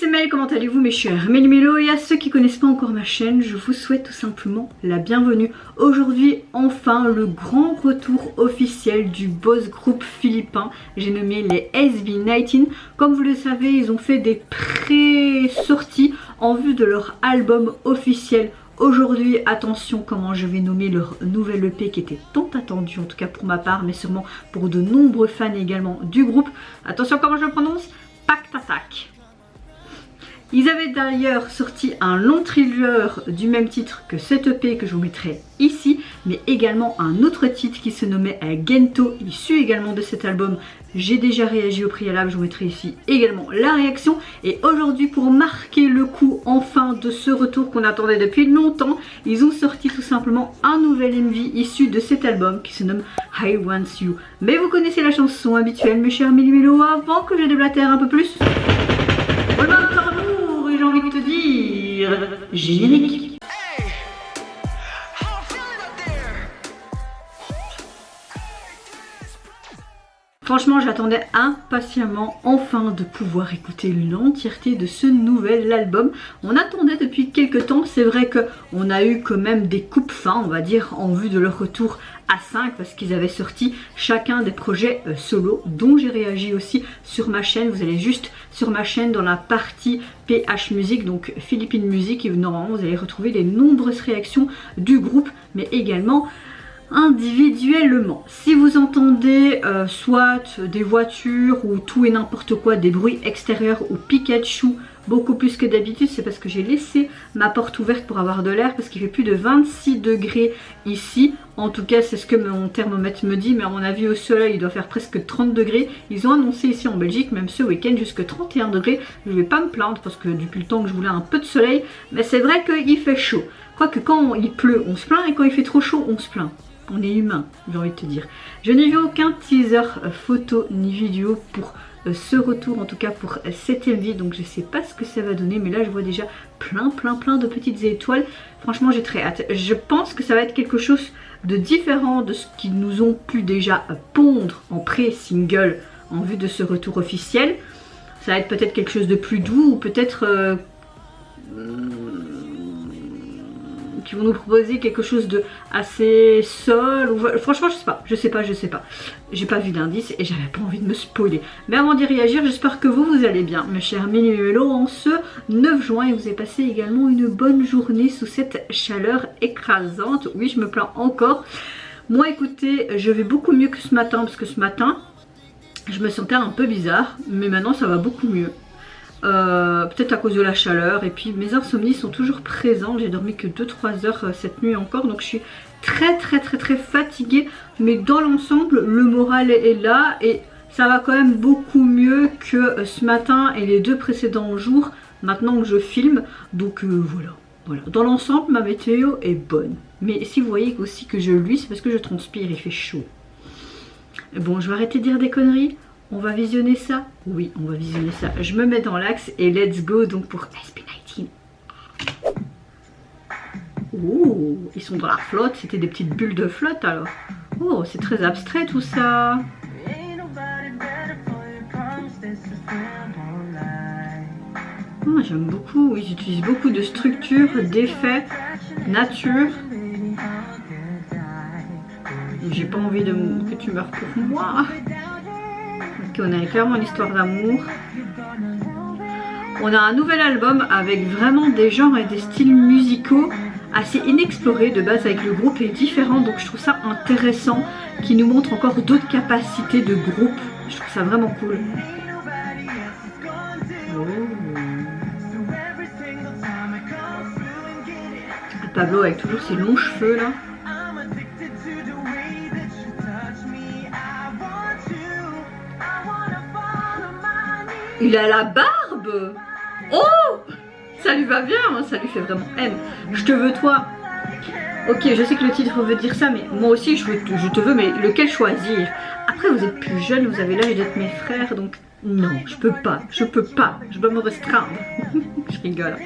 c'est Mel, comment allez-vous mes chers Méli-Mélo? Et à ceux qui connaissent pas encore ma chaîne, je vous souhaite tout simplement la bienvenue. Aujourd'hui, enfin, le grand retour officiel du boss group philippin, j'ai nommé les SB19. Comme vous le savez, ils ont fait des pré-sorties en vue de leur album officiel. Aujourd'hui, attention comment je vais nommer leur nouvelle EP qui était tant attendu, en tout cas pour ma part, mais sûrement pour de nombreux fans également du groupe. Attention comment je le prononce, Pacte Attack. Ils avaient d'ailleurs sorti un long thriller du même titre que cette EP que je vous mettrai ici, mais également un autre titre qui se nommait Gento, issu également de cet album. J'ai déjà réagi au préalable, je vous mettrai ici également la réaction. Et aujourd'hui, pour marquer le coup enfin de ce retour qu'on attendait depuis longtemps, ils ont sorti tout simplement un nouvel MV issu de cet album qui se nomme I Want You. Mais vous connaissez la chanson habituelle mes chers Méli-Mélo, avant que je déblatère un peu plus. Voilà, j'ai envie de te dire générique. Franchement, j'attendais impatiemment enfin de pouvoir écouter l'entièreté de ce nouvel album. On attendait depuis quelques temps, c'est vrai qu'on a eu quand même des coupes fins, on va dire, en vue de leur retour à 5 parce qu'ils avaient sorti chacun des projets solo dont j'ai réagi aussi sur ma chaîne. Vous allez juste sur ma chaîne dans la partie PH Music, donc Philippine Music, et normalement vous allez retrouver les nombreuses réactions du groupe, mais également individuellement. Si vous entendez soit des voitures ou tout et n'importe quoi, des bruits extérieurs ou Pikachu beaucoup plus que d'habitude, c'est parce que j'ai laissé ma porte ouverte pour avoir de l'air parce qu'il fait plus de 26 degrés ici. En tout cas, c'est ce que mon thermomètre me dit, mais à mon avis au soleil il doit faire presque 30 degrés. Ils ont annoncé ici en Belgique, même ce week-end, jusque 31 degrés. Je vais pas me plaindre parce que depuis le temps que je voulais un peu de soleil, mais c'est vrai qu'il fait chaud. Quoique quand il pleut, on se plaint, et quand il fait trop chaud, on se plaint. On est humain, j'ai envie de te dire. Je n'ai vu aucun teaser photo ni vidéo pour ce retour, en tout cas pour cette MV, donc je sais pas ce que ça va donner, mais là je vois déjà plein de petites étoiles. Franchement j'ai très hâte. Je pense que ça va être quelque chose de différent de ce qu'ils nous ont pu déjà pondre en pré-single en vue de ce retour officiel. Ça va être peut-être quelque chose de plus doux, ou peut-être qui vont nous proposer quelque chose de assez sol, ou... franchement je sais pas, j'ai pas vu d'indice et j'avais pas envie de me spoiler. Mais avant d'y réagir, j'espère que vous allez bien mes chers Méli-Mélo en ce 9 juin, et vous avez passé également une bonne journée sous cette chaleur écrasante. Oui, je me plains encore. Moi écoutez, je vais beaucoup mieux que ce matin, parce que ce matin je me sentais un peu bizarre, mais maintenant ça va beaucoup mieux. Peut-être à cause de la chaleur, et puis mes insomnies sont toujours présentes. J'ai dormi que 2-3 heures cette nuit encore, donc je suis très fatiguée, mais dans l'ensemble le moral est là et ça va quand même beaucoup mieux que ce matin et les 2 précédents jours maintenant que je filme. Donc voilà, dans l'ensemble ma météo est bonne, mais si vous voyez aussi que je luis, c'est parce que je transpire, il fait chaud. Bon, je vais arrêter de dire des conneries. On va visionner ça? Oui, on va visionner ça. Je me mets dans l'axe et let's go donc pour SB19. Oh, ils sont dans la flotte. C'était des petites bulles de flotte alors. Oh, c'est très abstrait tout ça. Oh, j'aime beaucoup. Ils utilisent beaucoup de structures, d'effets, nature. J'ai pas envie que tu meurs pour moi. Ok, on a clairement une histoire d'amour. On a un nouvel album avec vraiment des genres et des styles musicaux assez inexplorés. De base avec le groupe est différent, donc je trouve ça intéressant, qui nous montre encore d'autres capacités de groupe. Je trouve ça vraiment cool. Oh. Pablo avec toujours ses longs cheveux là. Il a la barbe. Oh, ça lui va bien, hein, ça lui fait vraiment M. Je te veux toi. Ok, je sais que le titre veut dire ça, mais moi aussi je te veux, mais lequel choisir? Après vous êtes plus jeune, vous avez l'âge d'être mes frères, donc non, je peux pas, je dois me restreindre. Je rigole.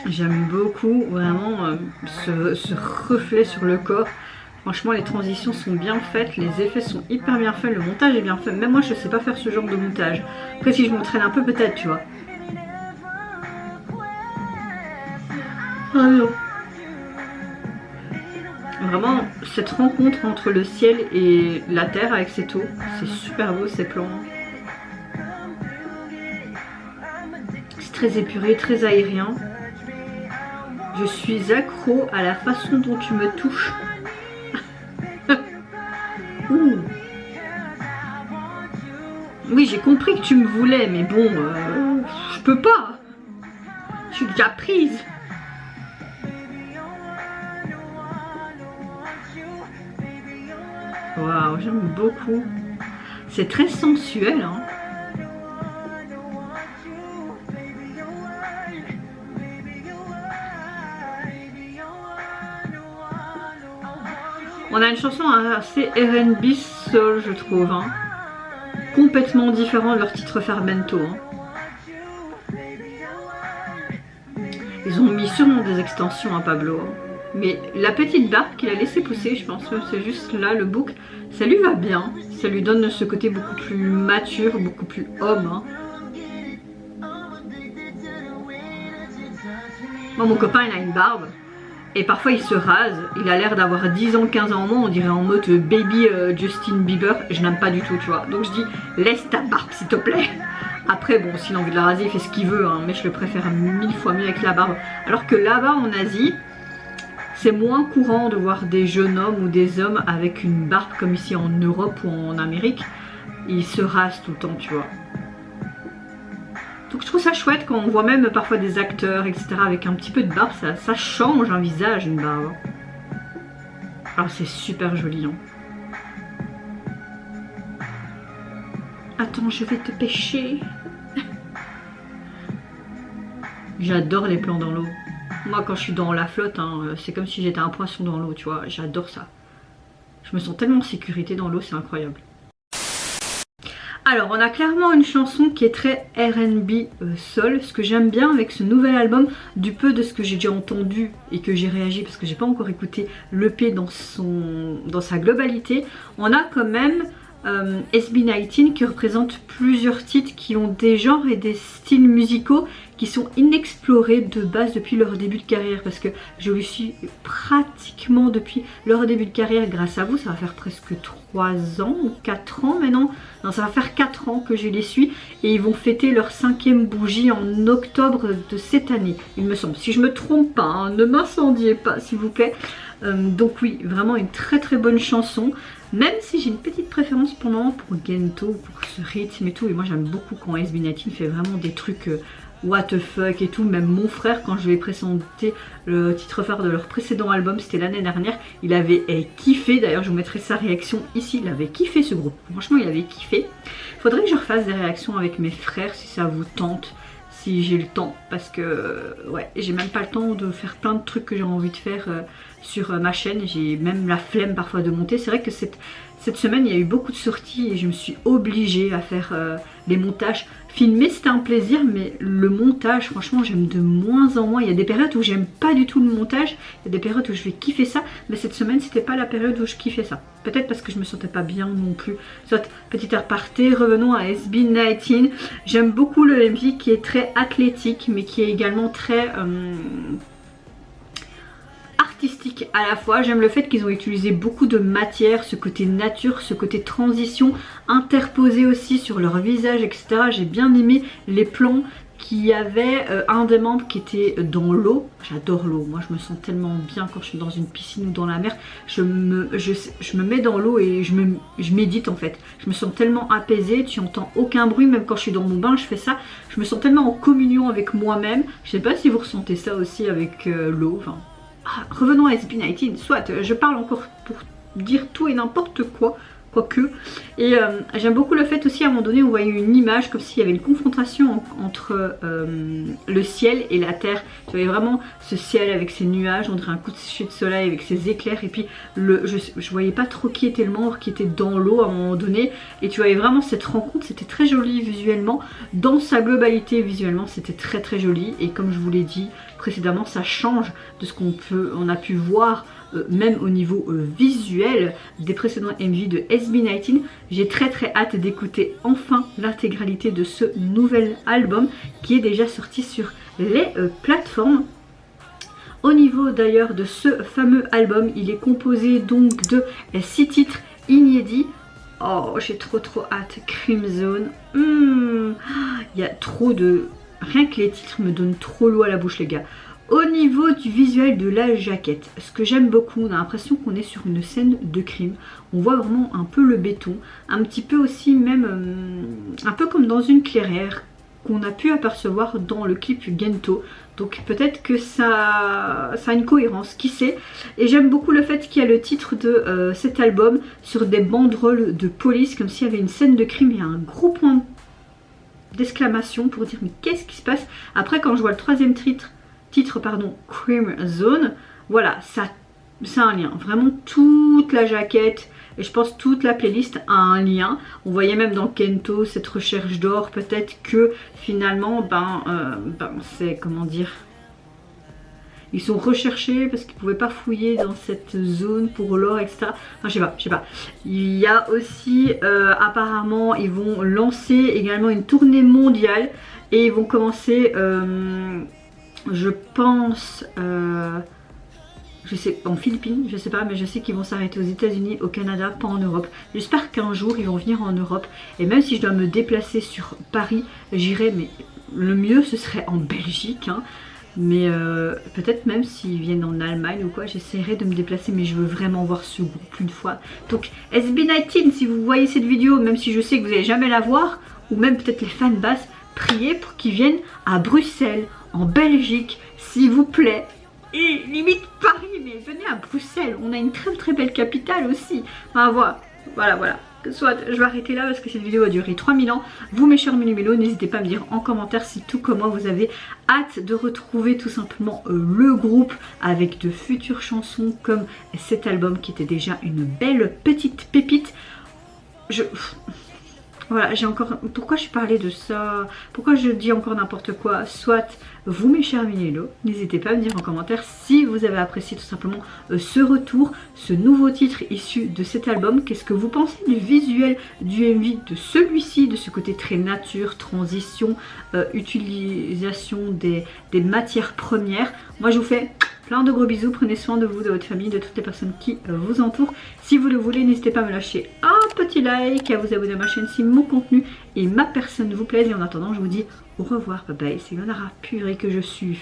J'aime beaucoup vraiment ce reflet sur le corps. Franchement les transitions sont bien faites, les effets sont hyper bien faits, le montage est bien fait. Même moi je sais pas faire ce genre de montage. Après si je m'entraîne un peu peut-être tu vois. Ah non. Vraiment cette rencontre entre le ciel et la terre avec cette eau, c'est super beau ces plans. C'est très épuré, très aérien. Je suis accro à la façon dont tu me touches. Ouh. Oui, j'ai compris que tu me voulais, mais bon, je peux pas. Je suis déjà prise. Waouh, j'aime beaucoup. C'est très sensuel, hein. On a une chanson assez R&B soul, je trouve, hein. Complètement différent de leur titre Fermento. Hein. Ils ont mis sûrement des extensions à Pablo. Hein. Mais la petite barbe qu'il a laissé pousser, je pense que c'est juste là le bouc, ça lui va bien. Ça lui donne ce côté beaucoup plus mature, beaucoup plus homme. Hein. Moi, mon copain, il a une barbe. Et parfois il se rase, il a l'air d'avoir 10 ans, 15 ans en moins, on dirait en mode baby Justin Bieber, je n'aime pas du tout tu vois. Donc je dis laisse ta barbe s'il te plaît. Après bon s'il a envie de la raser il fait ce qu'il veut hein, mais je le préfère 1000 fois mieux avec la barbe. Alors que là-bas en Asie, c'est moins courant de voir des jeunes hommes ou des hommes avec une barbe comme ici en Europe ou en Amérique. Ils se rasent tout le temps tu vois. Donc je trouve ça chouette quand on voit même parfois des acteurs, etc. avec un petit peu de barbe, ça change un visage, une barbe. Alors c'est super joli. Hein. Attends, je vais te pêcher. J'adore les plans dans l'eau. Moi quand je suis dans la flotte, hein, c'est comme si j'étais un poisson dans l'eau, tu vois. J'adore ça. Je me sens tellement en sécurité dans l'eau, c'est incroyable. Alors on a clairement une chanson qui est très R&B soul, ce que j'aime bien avec ce nouvel album, du peu de ce que j'ai déjà entendu et que j'ai réagi parce que j'ai pas encore écouté l'EP dans sa globalité. On a quand même SB19 qui représente plusieurs titres qui ont des genres et des styles musicaux qui sont inexplorés de base depuis leur début de carrière, parce que je le suis pratiquement depuis leur début de carrière grâce à vous. Ça va faire presque 3 ans ou 4 ans maintenant. Non, ça va faire 4 ans que je les suis et ils vont fêter leur 5e bougie en octobre de cette année, il me semble. Si je me trompe pas, hein, ne m'incendiez pas s'il vous plaît. Donc oui, vraiment une très très bonne chanson. Même si j'ai une petite préférence pour le moment pour Gento, pour ce rythme et tout. Et moi j'aime beaucoup quand SB19 fait vraiment des trucs what the fuck et tout. Même mon frère, quand je lui ai présenté le titre phare de leur précédent album, c'était l'année dernière, il avait kiffé. D'ailleurs je vous mettrai sa réaction ici, il avait kiffé ce groupe. Franchement il avait kiffé. Faudrait que je refasse des réactions avec mes frères si ça vous tente. Si j'ai le temps, parce que ouais, j'ai même pas le temps de faire plein de trucs que j'ai envie de faire sur ma chaîne. J'ai même la flemme parfois de monter. C'est vrai que cette semaine il y a eu beaucoup de sorties et je me suis obligée à faire les montages. Filmer c'était un plaisir, mais le montage franchement j'aime de moins en moins. Il y a des périodes où j'aime pas du tout le montage, il y a des périodes où je vais kiffer ça, mais cette semaine c'était pas la période où je kiffais ça. Peut-être parce que je me sentais pas bien non plus. Soit petit aparté, revenons à SB19. J'aime beaucoup le MV qui est très athlétique mais qui est également très artistique à la fois. J'aime le fait qu'ils ont utilisé beaucoup de matière, ce côté nature, ce côté transition interposé aussi sur leur visage, etc. J'ai bien aimé les plans qu'il y avait. Un des membres qui était dans l'eau. J'adore l'eau, moi je me sens tellement bien quand je suis dans une piscine ou dans la mer. Je me mets dans l'eau et je médite en fait. Je me sens tellement apaisée, tu entends aucun bruit, même quand je suis dans mon bain je fais ça. Je me sens tellement en communion avec moi-même. Je sais pas si vous ressentez ça aussi avec l'eau. Enfin, revenons à SB19, soit je parle encore pour dire tout et n'importe quoi, quoique. Et j'aime beaucoup le fait aussi à un moment donné on voyait une image comme s'il y avait une confrontation entre le ciel et la terre. Tu voyais vraiment ce ciel avec ses nuages, on dirait un coup de coucher de soleil avec ses éclairs, et puis je voyais pas trop qui était le membre qui était dans l'eau à un moment donné, et tu voyais vraiment cette rencontre. C'était très joli visuellement, dans sa globalité visuellement c'était très très joli, et comme je vous l'ai dit précédemment, ça change de ce qu'on a pu voir même au niveau visuel des précédents MV de SB19. J'ai très hâte d'écouter enfin l'intégralité de ce nouvel album qui est déjà sorti sur les plateformes. Au niveau d'ailleurs de ce fameux album, il est composé donc de 6 titres inédits. Oh, j'ai trop hâte. Crimson. Il y a trop de... Rien que les titres me donnent trop l'eau à la bouche les gars. Au niveau du visuel de la jaquette, ce que j'aime beaucoup, on a l'impression qu'on est sur une scène de crime. On voit vraiment un peu le béton, un petit peu aussi même, un peu comme dans une clairière qu'on a pu apercevoir dans le clip Gento. Donc peut-être que ça a une cohérence, qui sait. Et j'aime beaucoup le fait qu'il y a le titre de cet album sur des banderoles de police, comme s'il y avait une scène de crime. Il y a un gros point d'exclamation pour dire mais qu'est-ce qui se passe. Après quand je vois le troisième titre Crime Zone, voilà, ça a un lien. Vraiment toute la jaquette et je pense toute la playlist a un lien. On voyait même dans Kento cette recherche d'or, peut-être que finalement c'est comment dire, ils sont recherchés parce qu'ils ne pouvaient pas fouiller dans cette zone pour l'or, etc. Enfin, je sais pas. Il y a aussi, apparemment, ils vont lancer également une tournée mondiale et ils vont commencer, je pense, je sais, en Philippines, je sais pas, mais je sais qu'ils vont s'arrêter aux États-Unis, au Canada, pas en Europe. J'espère qu'un jour ils vont venir en Europe. Et même si je dois me déplacer sur Paris, j'irai, mais le mieux ce serait en Belgique, hein. Mais peut-être même s'ils viennent en Allemagne ou quoi, j'essaierai de me déplacer, mais je veux vraiment voir ce groupe une fois. Donc SB19, si vous voyez cette vidéo, même si je sais que vous n'allez jamais la voir, ou même peut-être les fans basses, priez pour qu'ils viennent à Bruxelles, en Belgique, s'il vous plaît. Et limite Paris, mais venez à Bruxelles, on a une très belle capitale aussi. Enfin voilà. Soit je vais arrêter là parce que cette vidéo a duré 3000 ans. Vous mes chers mélo, n'hésitez pas à me dire en commentaire si tout comme moi vous avez hâte de retrouver tout simplement le groupe avec de futures chansons comme cet album qui était déjà une belle petite pépite. Voilà, j'ai encore... Pourquoi je parlais de ça? Pourquoi je dis encore n'importe quoi? Soit vous mes chers Minélo, n'hésitez pas à me dire en commentaire si vous avez apprécié tout simplement ce retour, ce nouveau titre issu de cet album. Qu'est-ce que vous pensez du visuel du MV de celui-ci, de ce côté très nature, transition, utilisation des matières premières? Moi je vous fais plein de gros bisous, prenez soin de vous, de votre famille, de toutes les personnes qui vous entourent. Si vous le voulez, n'hésitez pas à me lâcher un petit like, à vous abonner à ma chaîne si mon contenu et ma personne vous plaisent. Et en attendant, je vous dis au revoir, bye bye, c'est Yonara purée que je suis.